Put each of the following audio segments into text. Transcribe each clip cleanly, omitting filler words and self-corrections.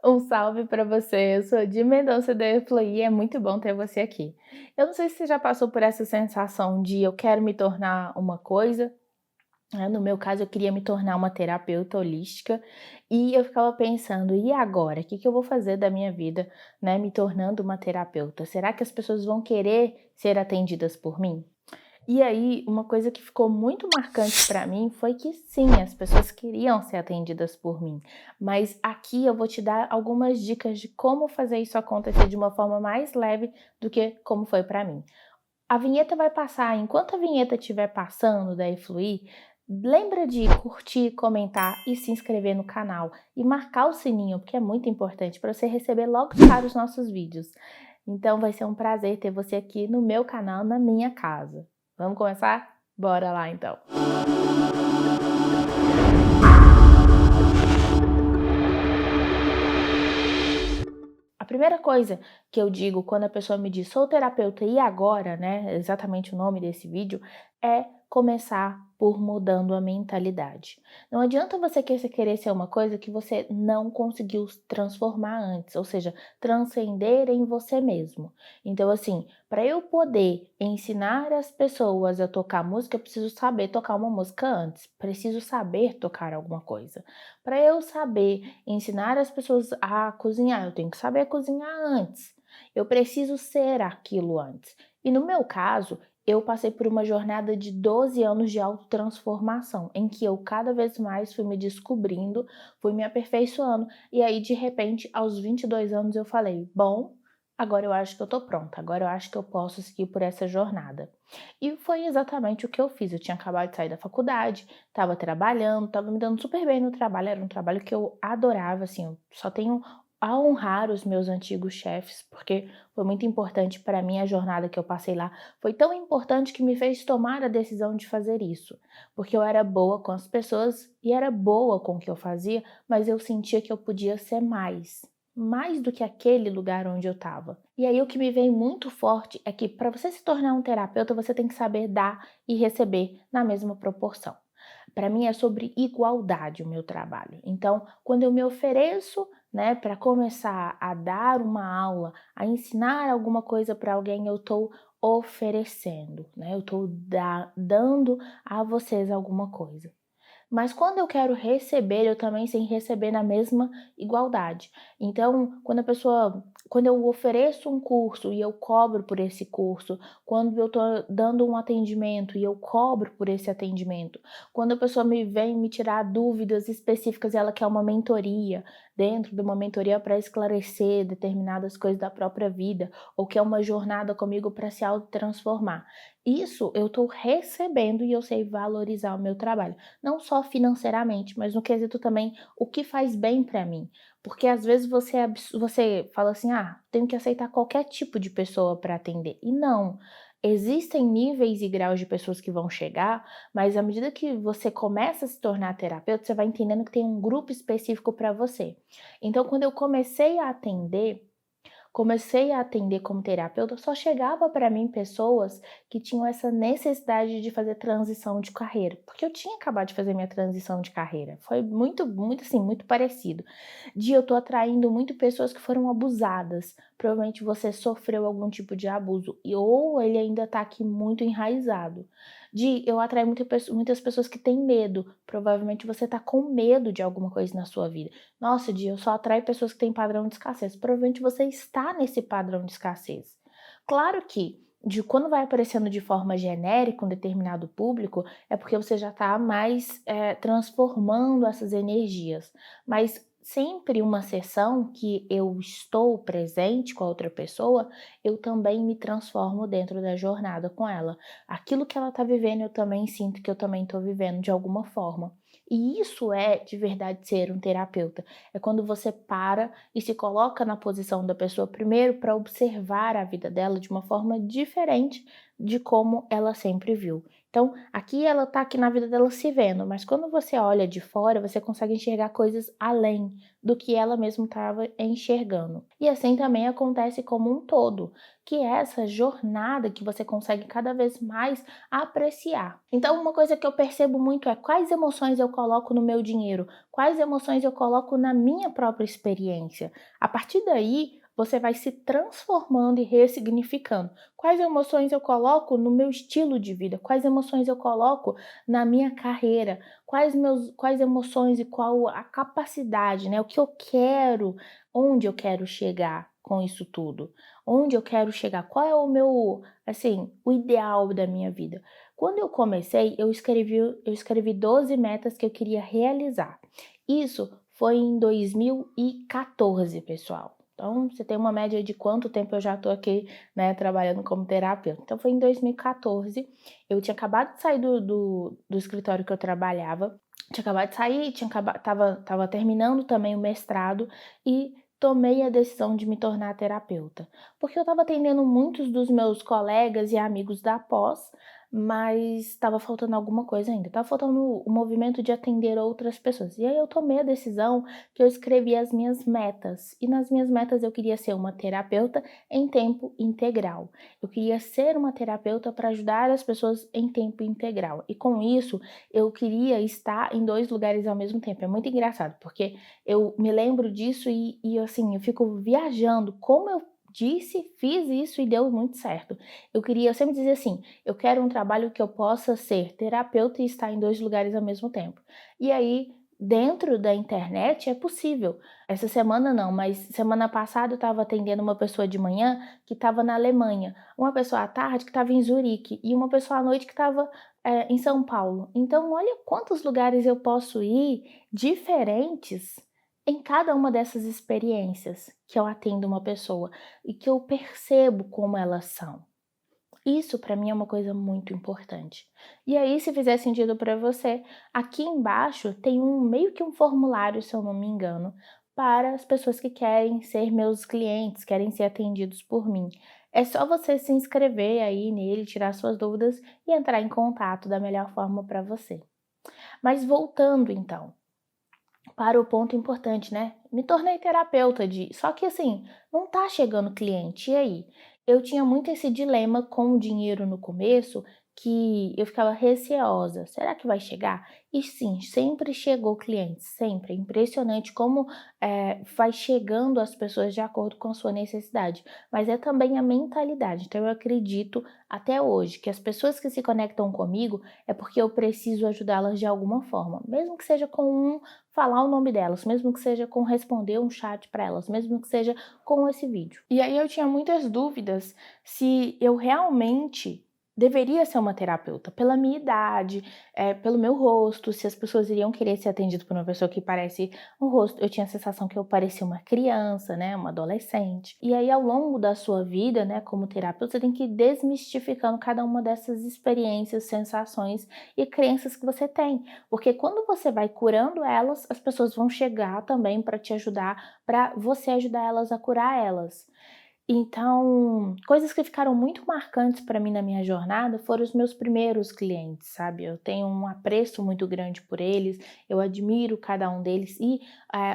Um salve para você, eu sou de Mendonça da Efluí e é muito bom ter você aqui. Eu não sei se você já passou por essa sensação de eu quero me tornar uma coisa, no meu caso eu queria me tornar uma terapeuta holística, e eu ficava pensando: "E agora? O que que eu vou fazer da minha vida, né, me tornando uma terapeuta? Será que as pessoas vão querer ser atendidas por mim?". E aí, uma coisa que ficou muito marcante para mim foi que sim, as pessoas queriam ser atendidas por mim, mas aqui eu vou te dar algumas dicas de como fazer isso acontecer de uma forma mais leve do que como foi para mim. A vinheta vai passar, enquanto a vinheta estiver passando da Efluir, lembra de curtir, comentar e se inscrever no canal e marcar o sininho, porque é muito importante para você receber logo de cara os nossos vídeos. Então vai ser um prazer ter você aqui no meu canal, na minha casa. Vamos começar? Bora lá então. A primeira coisa que eu digo quando a pessoa me diz: "Sou terapeuta, e agora?", né, exatamente o nome desse vídeo, é começar por mudando a mentalidade. Não adianta você querer ser uma coisa que você não conseguiu transformar antes, ou seja, transcender em você mesmo. Então, assim, para eu poder ensinar as pessoas a tocar música, eu preciso saber tocar uma música antes, preciso saber tocar alguma coisa. Para eu saber ensinar as pessoas a cozinhar, eu tenho que saber cozinhar antes. Eu preciso ser aquilo antes. E no meu caso, eu passei por uma jornada de 12 anos de autotransformação, em que eu cada vez mais fui me descobrindo, fui me aperfeiçoando, e aí de repente, aos 22 anos eu falei: "Bom, agora eu acho que eu tô pronta, agora eu acho que eu posso seguir por essa jornada". E foi exatamente o que eu fiz. Eu tinha acabado de sair da faculdade, estava trabalhando, estava me dando super bem no trabalho, era um trabalho que eu adorava, assim, eu só tenho a honrar os meus antigos chefes, porque foi muito importante para mim a jornada que eu passei lá. Foi tão importante que me fez tomar a decisão de fazer isso, porque eu era boa com as pessoas e era boa com o que eu fazia, mas eu sentia que eu podia ser mais do que aquele lugar onde eu estava. E aí o que me vem muito forte é que para você se tornar um terapeuta, você tem que saber dar e receber na mesma proporção. Para mim é sobre igualdade o meu trabalho. Então, quando eu me ofereço, né, para começar a dar uma aula, a ensinar alguma coisa para alguém, eu estou oferecendo, né? Eu estou dando a vocês alguma coisa. Mas quando eu quero receber, eu também sei receber na mesma igualdade. Então, quando eu ofereço um curso e eu cobro por esse curso, quando eu estou dando um atendimento e eu cobro por esse atendimento, quando a pessoa me vem me tirar dúvidas específicas e ela quer uma mentoria, dentro de uma mentoria para esclarecer determinadas coisas da própria vida, ou quer uma jornada comigo para se autotransformar. Isso eu estou recebendo e eu sei valorizar o meu trabalho. Não só financeiramente, mas no quesito também o que faz bem para mim. Porque às vezes você fala assim: "Ah, tenho que aceitar qualquer tipo de pessoa para atender". E não, existem níveis e graus de pessoas que vão chegar, mas à medida que você começa a se tornar terapeuta, você vai entendendo que tem um grupo específico para você. Então quando eu comecei a atender como terapeuta, só chegava para mim pessoas que tinham essa necessidade de fazer transição de carreira, porque eu tinha acabado de fazer minha transição de carreira. Foi muito assim, muito parecido. De eu tô atraindo muito pessoas que foram abusadas. Provavelmente você sofreu algum tipo de abuso ou ele ainda tá aqui muito enraizado. De eu atrair muitas pessoas que têm medo. Provavelmente você tá com medo de alguma coisa na sua vida. Nossa, Di, eu só atraio pessoas que têm padrão de escassez. Provavelmente você está nesse padrão de escassez. Claro que de quando vai aparecendo de forma genérica um determinado público, é porque você já está mais transformando essas energias. Mas sempre uma sessão que eu estou presente com a outra pessoa, eu também me transformo dentro da jornada com ela. Aquilo que ela está vivendo, eu também sinto que eu também estou vivendo de alguma forma. E isso é de verdade ser um terapeuta. É quando você para e se coloca na posição da pessoa primeiro para observar a vida dela de uma forma diferente de como ela sempre viu. Então, aqui ela tá aqui na vida dela se vendo, mas quando você olha de fora, você consegue enxergar coisas além do que ela mesma estava enxergando. E assim também acontece como um todo, que é essa jornada que você consegue cada vez mais apreciar. Então, uma coisa que eu percebo muito é quais emoções eu coloco no meu dinheiro, quais emoções eu coloco na minha própria experiência. A partir daí, você vai se transformando e ressignificando. Quais emoções eu coloco no meu estilo de vida? Quais emoções eu coloco na minha carreira? Quais emoções e qual a capacidade, né? O que eu quero, onde eu quero chegar com isso tudo? Onde eu quero chegar? Qual é o meu, assim, o ideal da minha vida? Quando eu comecei, eu escrevi 12 metas que eu queria realizar. Isso foi em 2014, pessoal. Então, você tem uma média de quanto tempo eu já tô aqui, né, trabalhando como terapeuta. Então, foi em 2014, eu tinha acabado de sair do escritório que eu trabalhava, tinha acabado de sair, tava terminando também o mestrado e tomei a decisão de me tornar terapeuta. Porque eu estava atendendo muitos dos meus colegas e amigos da pós, mas estava faltando alguma coisa ainda, estava faltando o movimento de atender outras pessoas. E aí eu tomei a decisão que eu escrevi as minhas metas. E nas minhas metas eu queria ser uma terapeuta em tempo integral. Eu queria ser uma terapeuta para ajudar as pessoas em tempo integral. E com isso, eu queria estar em 2 lugares ao mesmo tempo. É muito engraçado, porque eu me lembro disso e assim, eu fico viajando como eu disse, fiz isso e deu muito certo. Eu sempre dizia assim, eu quero um trabalho que eu possa ser terapeuta e estar em 2 lugares ao mesmo tempo. E aí, dentro da internet é possível. Essa semana não, mas semana passada eu estava atendendo uma pessoa de manhã que estava na Alemanha, uma pessoa à tarde que estava em Zurique e uma pessoa à noite que estava, em São Paulo. Então olha quantos lugares eu posso ir diferentes em cada uma dessas experiências que eu atendo uma pessoa e que eu percebo como elas são. Isso para mim é uma coisa muito importante. E aí, se fizer sentido para você, aqui embaixo tem meio que um formulário, se eu não me engano, para as pessoas que querem ser meus clientes, querem ser atendidos por mim. É só você se inscrever aí nele, tirar suas dúvidas e entrar em contato da melhor forma para você. Mas voltando então, para o ponto importante, né? Me tornei terapeuta só que assim, não tá chegando cliente. E aí? Eu tinha muito esse dilema com o dinheiro no começo, que eu ficava receosa. Será que vai chegar? E sim, sempre chegou cliente, sempre. É impressionante como vai chegando as pessoas de acordo com a sua necessidade. Mas é também a mentalidade. Então eu acredito até hoje que as pessoas que se conectam comigo é porque eu preciso ajudá-las de alguma forma, mesmo que seja com falar o nome delas, mesmo que seja com responder um chat para elas, mesmo que seja com esse vídeo. E aí eu tinha muitas dúvidas se eu realmente deveria ser uma terapeuta, pela minha idade, pelo meu rosto, se as pessoas iriam querer ser atendido por uma pessoa que parece um rosto. Eu tinha a sensação que eu parecia uma criança, né, uma adolescente. E aí ao longo da sua vida, né, como terapeuta, você tem que ir desmistificando cada uma dessas experiências, sensações e crenças que você tem. Porque quando você vai curando elas, as pessoas vão chegar também para te ajudar, para você ajudar elas a curar elas. Então, coisas que ficaram muito marcantes para mim na minha jornada foram os meus primeiros clientes, sabe? Eu tenho um apreço muito grande por eles, eu admiro cada um deles e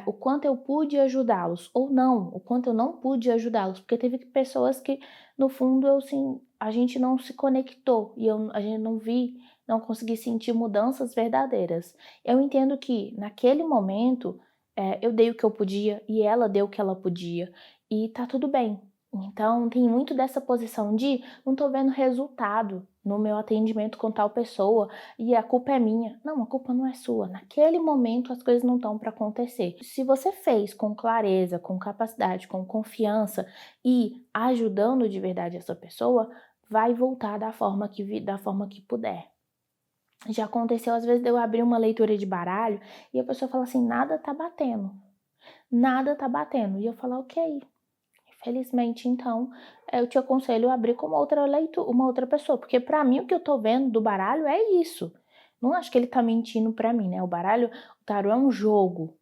o quanto eu pude ajudá-los, ou não, o quanto eu não pude ajudá-los, porque teve pessoas que, no fundo, assim, a gente não se conectou e a gente não consegui sentir mudanças verdadeiras. Eu entendo que, naquele momento, eu dei o que eu podia e ela deu o que ela podia, e tá tudo bem. Então, tem muito dessa posição de não tô vendo resultado no meu atendimento com tal pessoa e a culpa é minha. Não, a culpa não é sua. Naquele momento as coisas não estão para acontecer. Se você fez com clareza, com capacidade, com confiança e ajudando de verdade essa pessoa, vai voltar da forma que puder. Já aconteceu às vezes de eu abrir uma leitura de baralho e a pessoa fala assim: nada tá batendo. Nada tá batendo. E eu falo, ok. Felizmente, então, eu te aconselho a abrir com uma outra pessoa, porque para mim o que eu tô vendo do baralho é isso. Não acho que ele tá mentindo para mim, né? O tarô é um jogo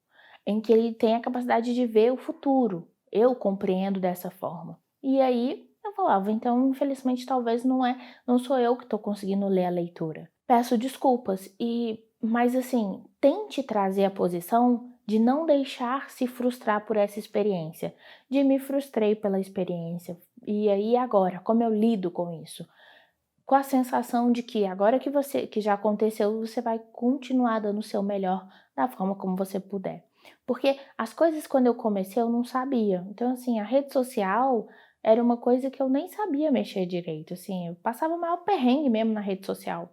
em que ele tem a capacidade de ver o futuro. Eu compreendo dessa forma. E aí, Eu falava: "Então, infelizmente, talvez não sou eu que estou conseguindo ler a leitura. Peço desculpas", mas assim, tente trazer a posição de não deixar se frustrar por essa experiência, de me frustrei pela experiência, e aí agora, como eu lido com isso? Com a sensação de que agora que já aconteceu, você vai continuar dando o seu melhor da forma como você puder. Porque as coisas quando eu comecei eu não sabia, então assim, a rede social era uma coisa que eu nem sabia mexer direito, assim, eu passava o maior perrengue mesmo na rede social.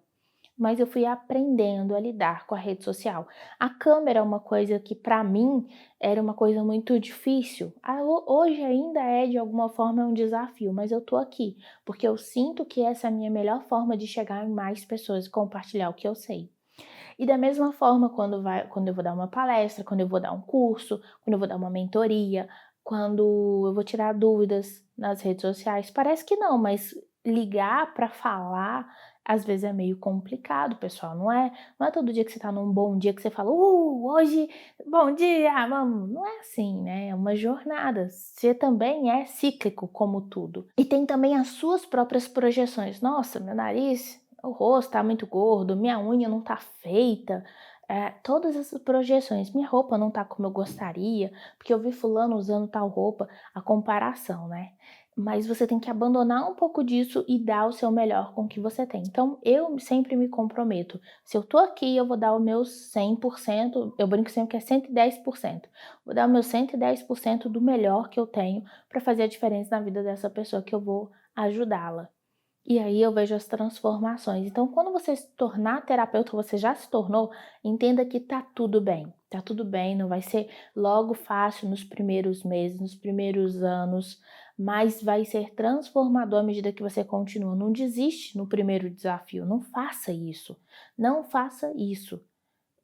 Mas eu fui aprendendo a lidar com a rede social. A câmera é uma coisa que para mim era uma coisa muito difícil. Hoje ainda é de alguma forma um desafio, mas eu tô aqui, porque eu sinto que essa é a minha melhor forma de chegar em mais pessoas e compartilhar o que eu sei. E da mesma forma quando eu vou dar uma palestra, quando eu vou dar um curso, quando eu vou dar uma mentoria, quando eu vou tirar dúvidas nas redes sociais, parece que não, mas ligar para falar, às vezes é meio complicado, pessoal, não é todo dia que você tá num bom dia que você fala: hoje, bom dia, vamos", não é assim, né, é uma jornada, você também é cíclico como tudo. E tem também as suas próprias projeções: "Nossa, meu nariz, o rosto tá muito gordo, minha unha não tá feita", todas essas projeções, "minha roupa não tá como eu gostaria, porque eu vi fulano usando tal roupa", a comparação, né. Mas você tem que abandonar um pouco disso e dar o seu melhor com o que você tem. Então eu sempre me comprometo, se eu tô aqui eu vou dar o meu 100%, eu brinco sempre que é 110%, vou dar o meu 110% do melhor que eu tenho para fazer a diferença na vida dessa pessoa que eu vou ajudá-la. E aí eu vejo as transformações. Então, quando você se tornar terapeuta, você já se tornou, entenda que tá tudo bem. Tá tudo bem, não vai ser logo fácil nos primeiros meses, nos primeiros anos, mas vai ser transformador à medida que você continua. Não desiste no primeiro desafio, não faça isso. Não faça isso.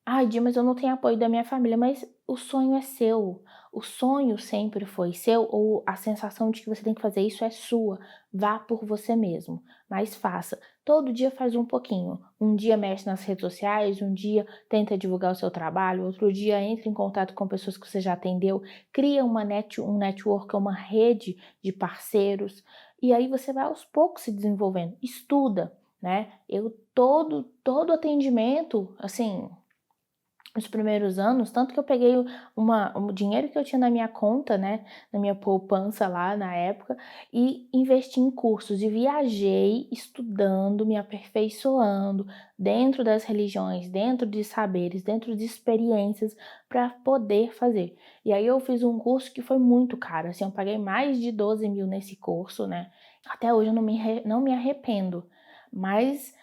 "Ai, Di, mas eu não tenho apoio da minha família", mas o sonho é seu. O sonho sempre foi seu ou a sensação de que você tem que fazer isso é sua. Vá por você mesmo, mas faça. Todo dia faz um pouquinho. Um dia mexe nas redes sociais, um dia tenta divulgar o seu trabalho, outro dia entra em contato com pessoas que você já atendeu, cria um network, uma rede de parceiros, e aí você vai aos poucos se desenvolvendo. Estuda, né. Eu todo atendimento, assim, nos primeiros anos, tanto que eu peguei o dinheiro que eu tinha na minha conta, né, na minha poupança lá na época, e investi em cursos e viajei estudando, me aperfeiçoando dentro das religiões, dentro de saberes, dentro de experiências para poder fazer. E aí eu fiz um curso que foi muito caro, assim, eu paguei mais de 12.000 nesse curso, né. Até hoje eu não me arrependo, mas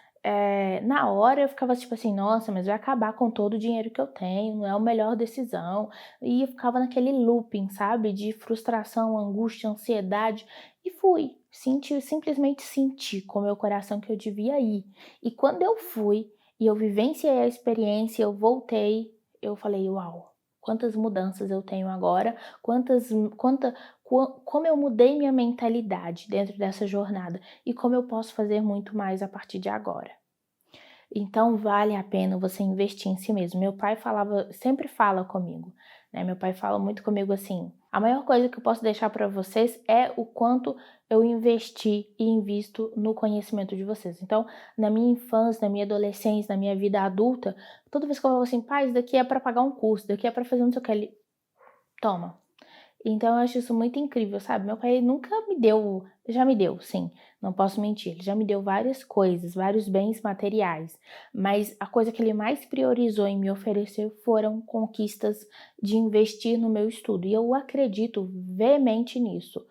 na hora eu ficava tipo assim: "Nossa, mas vai acabar com todo o dinheiro que eu tenho, não é a melhor decisão", e eu ficava naquele looping, sabe, de frustração, angústia, ansiedade, e fui, simplesmente senti com o meu coração que eu devia ir. E quando eu fui, e eu vivenciei a experiência, eu voltei, eu falei: "Uau, quantas mudanças eu tenho agora, quantas quanta como eu mudei minha mentalidade dentro dessa jornada, e como eu posso fazer muito mais a partir de agora". Então vale a pena você investir em si mesmo. Meu pai falava, sempre fala comigo, né? Meu pai fala muito comigo assim: a maior coisa que eu posso deixar para vocês é o quanto eu investi e invisto no conhecimento de vocês. Então, na minha infância, na minha adolescência, na minha vida adulta, toda vez que eu falo assim, pai, isso daqui é para pagar um curso, daqui é para fazer não sei o que, ele toma. Então eu acho isso muito incrível, sabe. Meu pai nunca me deu, já me deu sim, não posso mentir, ele já me deu várias coisas, vários bens materiais, mas a coisa que ele mais priorizou em me oferecer foram conquistas de investir no meu estudo, e eu acredito veemente nisso.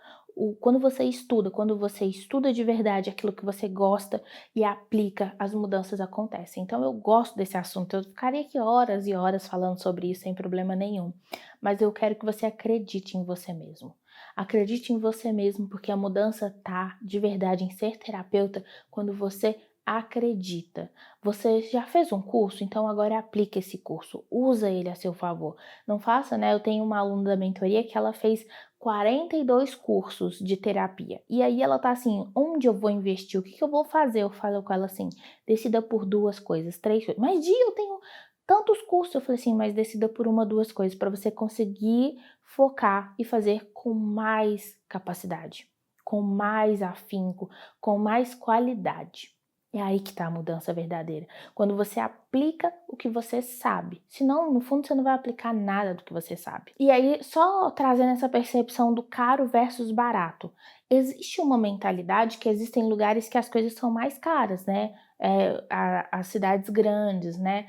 Quando você estuda de verdade aquilo que você gosta e aplica, as mudanças acontecem. Então eu gosto desse assunto, eu ficaria aqui horas e horas falando sobre isso sem problema nenhum, mas eu quero que você acredite em você mesmo. Acredite em você mesmo, porque a mudança tá de verdade em ser terapeuta quando você acredita. Você já fez um curso, então agora aplique esse curso, usa ele a seu favor. Não faça, né? Eu tenho uma aluna da mentoria que ela fez 42 cursos de terapia. E aí ela tá assim, onde eu vou investir? O que que eu vou fazer? Eu falo com ela assim, decida por duas coisas, três coisas. Mas Di, eu tenho tantos cursos. Eu falei assim, mas decida por uma, duas coisas para você conseguir focar e fazer com mais capacidade, com mais afinco, com mais qualidade. É aí que está a mudança verdadeira. Quando você aplica o que você sabe. Senão, no fundo, você não vai aplicar nada do que você sabe. E aí, só trazendo essa percepção do caro versus barato. Existe uma mentalidade que existem lugares que as coisas são mais caras, né? As cidades grandes, né?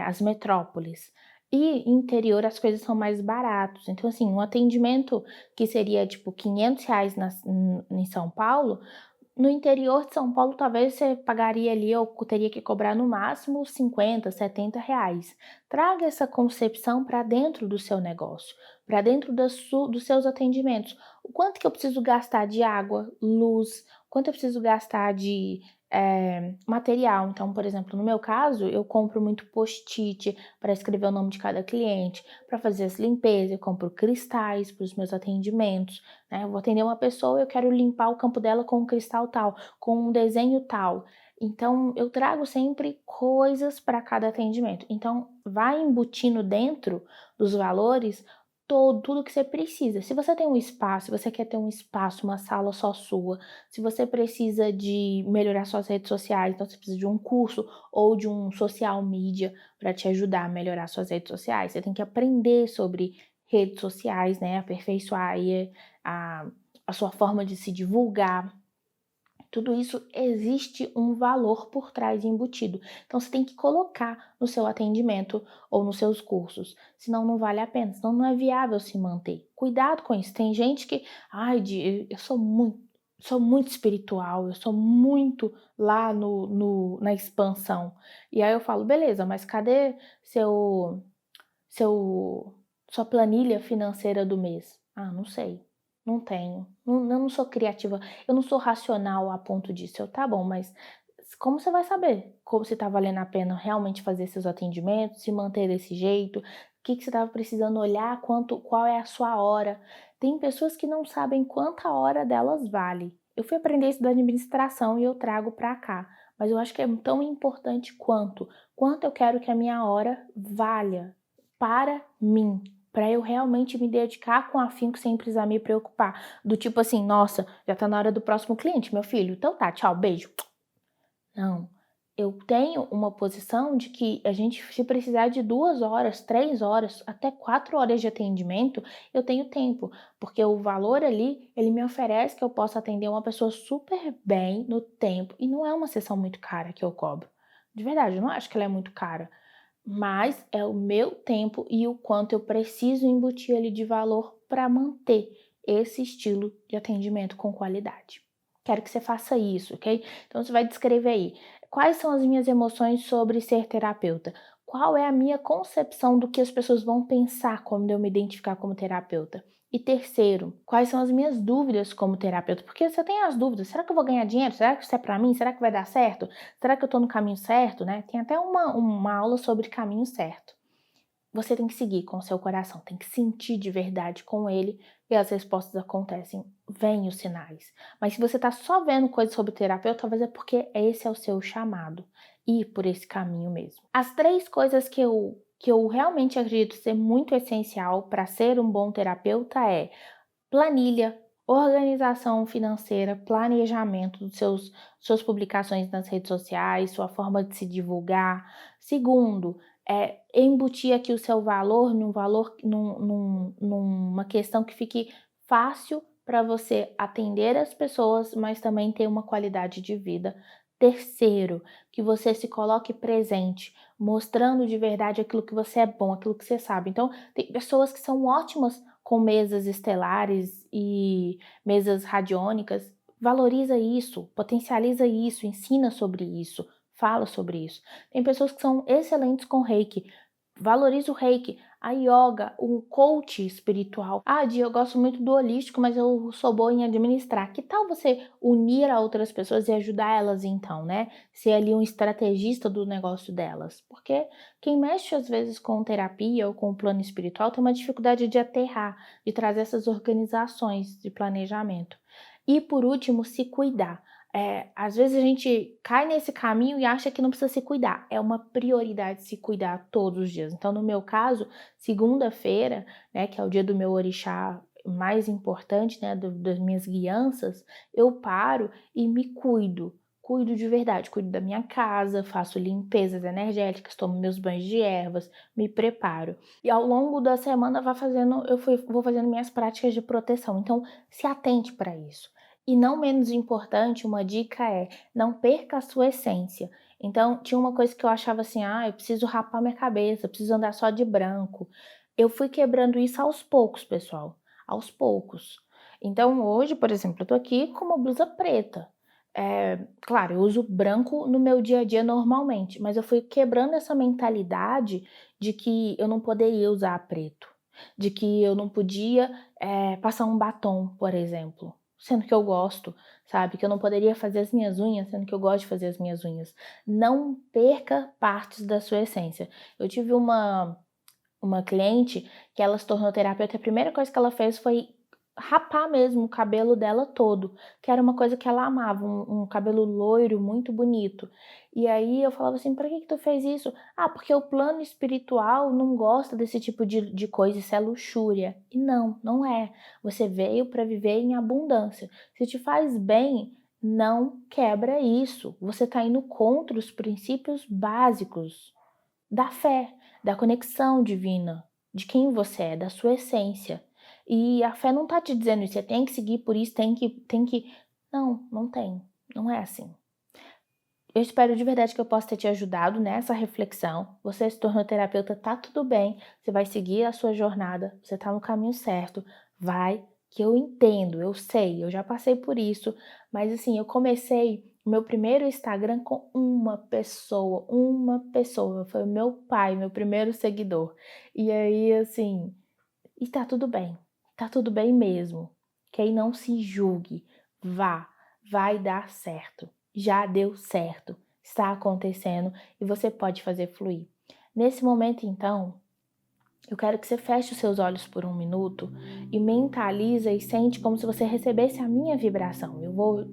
As metrópoles. E interior as coisas são mais baratos. Então, assim, um atendimento que seria tipo R$ 500 em São Paulo, no interior de São Paulo, talvez você pagaria ali, ou teria que cobrar no máximo 50, R$ 70. Traga essa concepção para dentro do seu negócio, para dentro dos seus atendimentos. O quanto que eu preciso gastar de água, luz, o quanto eu preciso gastar de material. Então, por exemplo, no meu caso, eu compro muito post-it para escrever o nome de cada cliente, para fazer as limpezas, eu compro cristais para os meus atendimentos. Eu vou atender uma pessoa, eu quero limpar o campo dela com um cristal tal, com um desenho tal. Então, eu trago sempre coisas para cada atendimento. Então, vai embutindo dentro dos valores tudo que você precisa. Se você tem um espaço, se você quer ter um espaço, uma sala só sua, se você precisa de melhorar suas redes sociais, então você precisa de um curso ou de um social media para te ajudar a melhorar suas redes sociais, você tem que aprender sobre redes sociais, né? Aperfeiçoar aí a sua forma de se divulgar. Tudo isso existe um valor por trás embutido. Então você tem que colocar no seu atendimento ou nos seus cursos, senão não vale a pena, senão não é viável se manter. Cuidado com isso. Tem gente que, eu sou muito espiritual, eu sou muito lá na expansão. E aí eu falo, beleza, mas cadê seu sua planilha financeira do mês? Não sei. Não tenho. Eu não sou criativa. Eu não sou racional a ponto disso. Tá bom, mas como você vai saber como se tá valendo a pena realmente fazer seus atendimentos, se manter desse jeito? O que você estava precisando olhar? Qual é a sua hora? Tem pessoas que não sabem quanta hora delas vale. Eu fui aprender isso da administração e eu trago para cá. Mas eu acho que é tão importante quanto eu quero que a minha hora valha para mim, para eu realmente me dedicar com afinco sem precisar me preocupar. Do tipo assim, nossa, já tá na hora do próximo cliente, meu filho. Então tá, tchau, beijo. Não. Eu tenho uma posição de que a gente, se precisar de 2 horas, 3 horas, até 4 horas de atendimento, eu tenho tempo. Porque o valor ali, ele me oferece que eu possa atender uma pessoa super bem no tempo. E não é uma sessão muito cara que eu cobro. De verdade, eu não acho que ela é muito cara. Mas é o meu tempo e o quanto eu preciso embutir ali de valor para manter esse estilo de atendimento com qualidade. Quero que você faça isso, ok? Então você vai descrever aí quais são as minhas emoções sobre ser terapeuta. Qual é a minha concepção do que as pessoas vão pensar quando eu me identificar como terapeuta? E terceiro, quais são as minhas dúvidas como terapeuta? Porque você tem as dúvidas, será que eu vou ganhar dinheiro? Será que isso é para mim? Será que vai dar certo? Será que eu estou no caminho certo, né? Tem até uma aula sobre caminho certo. Você tem que seguir com o seu coração, tem que sentir de verdade com ele e as respostas acontecem, vêm os sinais. Mas se você está só vendo coisas sobre terapeuta, talvez é porque esse é o seu chamado, ir por esse caminho mesmo. As 3 coisas que eu realmente acredito ser muito essencial para ser um bom terapeuta é planilha, organização financeira, planejamento dos suas publicações nas redes sociais, sua forma de se divulgar. Segundo, embutir aqui o seu valor numa questão que fique fácil para você atender as pessoas, mas também ter uma qualidade de vida. Terceiro, que você se coloque presente, mostrando de verdade aquilo que você é bom, aquilo que você sabe. Então, tem pessoas que são ótimas com mesas estelares e mesas radiônicas. Valoriza isso, potencializa isso, ensina sobre isso, fala sobre isso. Tem pessoas que são excelentes com reiki. Valoriza o reiki, a yoga, o coach espiritual. Di, eu gosto muito do holístico, mas eu sou boa em administrar. Que tal você unir a outras pessoas e ajudar elas então, né? Ser ali um estrategista do negócio delas. Porque quem mexe às vezes com terapia ou com o plano espiritual tem uma dificuldade de aterrar, de trazer essas organizações de planejamento. E por último, se cuidar. Às vezes a gente cai nesse caminho e acha que não precisa se cuidar. É uma prioridade se cuidar todos os dias. Então, no meu caso, segunda-feira, né, que é o dia do meu orixá mais importante, né, das minhas guianças, eu paro e me cuido. Cuido de verdade, cuido da minha casa, faço limpezas energéticas, tomo meus banhos de ervas, me preparo. E ao longo da semana vou fazendo minhas práticas de proteção. Então, se atente para isso. E não menos importante, uma dica é: não perca a sua essência. Então, tinha uma coisa que eu achava assim: ah, eu preciso rapar minha cabeça, eu preciso andar só de branco. Eu fui quebrando isso aos poucos, pessoal, aos poucos. Então, hoje, por exemplo, eu tô aqui com uma blusa preta. Claro, eu uso branco no meu dia a dia normalmente, mas eu fui quebrando essa mentalidade de que eu não poderia usar preto, de que eu não podia, passar um batom, por exemplo, sendo que eu gosto, sabe? Que eu não poderia fazer as minhas unhas, sendo que eu gosto de fazer as minhas unhas. Não perca partes da sua essência. Eu tive uma cliente que ela se tornou terapeuta, a primeira coisa que ela fez foi rapar mesmo o cabelo dela todo, que era uma coisa que ela amava, um cabelo loiro muito bonito. E aí eu falava assim: "Pra que tu fez isso?". "Ah, porque o plano espiritual não gosta desse tipo de coisa, isso é luxúria". E não, não é. Você veio para viver em abundância. Se te faz bem, não quebra isso. Você tá indo contra os princípios básicos da fé, da conexão divina, de quem você é, da sua essência. E a fé não tá te dizendo isso, você tem que seguir por isso, tem que. Não, não tem. Não é assim. Eu espero de verdade que eu possa ter te ajudado nessa reflexão. Você se tornou terapeuta, tá tudo bem. Você vai seguir a sua jornada, você tá no caminho certo. Vai, que eu entendo, eu sei, eu já passei por isso. Mas assim, eu comecei o meu primeiro Instagram com uma pessoa. Foi o meu pai, meu primeiro seguidor. E aí, assim, e tá tudo bem mesmo. Que aí não se julgue. Vá, vai dar certo. Já deu certo. Está acontecendo e você pode fazer fluir. Nesse momento, então, eu quero que você feche os seus olhos por um minuto e mentaliza e sente como se você recebesse a minha vibração.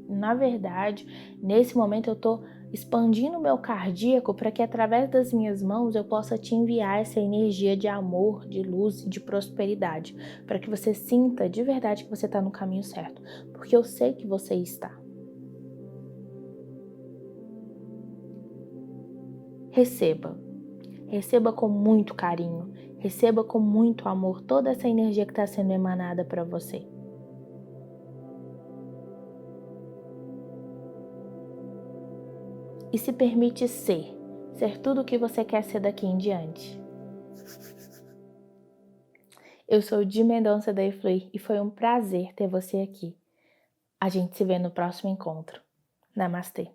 Na verdade, nesse momento eu estou expandindo o meu cardíaco para que através das minhas mãos eu possa te enviar essa energia de amor, de luz e de prosperidade, para que você sinta de verdade que você está no caminho certo, porque eu sei que você está. Receba. Receba com muito carinho, receba com muito amor toda essa energia que está sendo emanada para você. E se permite ser tudo o que você quer ser daqui em diante. Eu sou Di Mendonça da Efluir e foi um prazer ter você aqui. A gente se vê no próximo encontro. Namastê.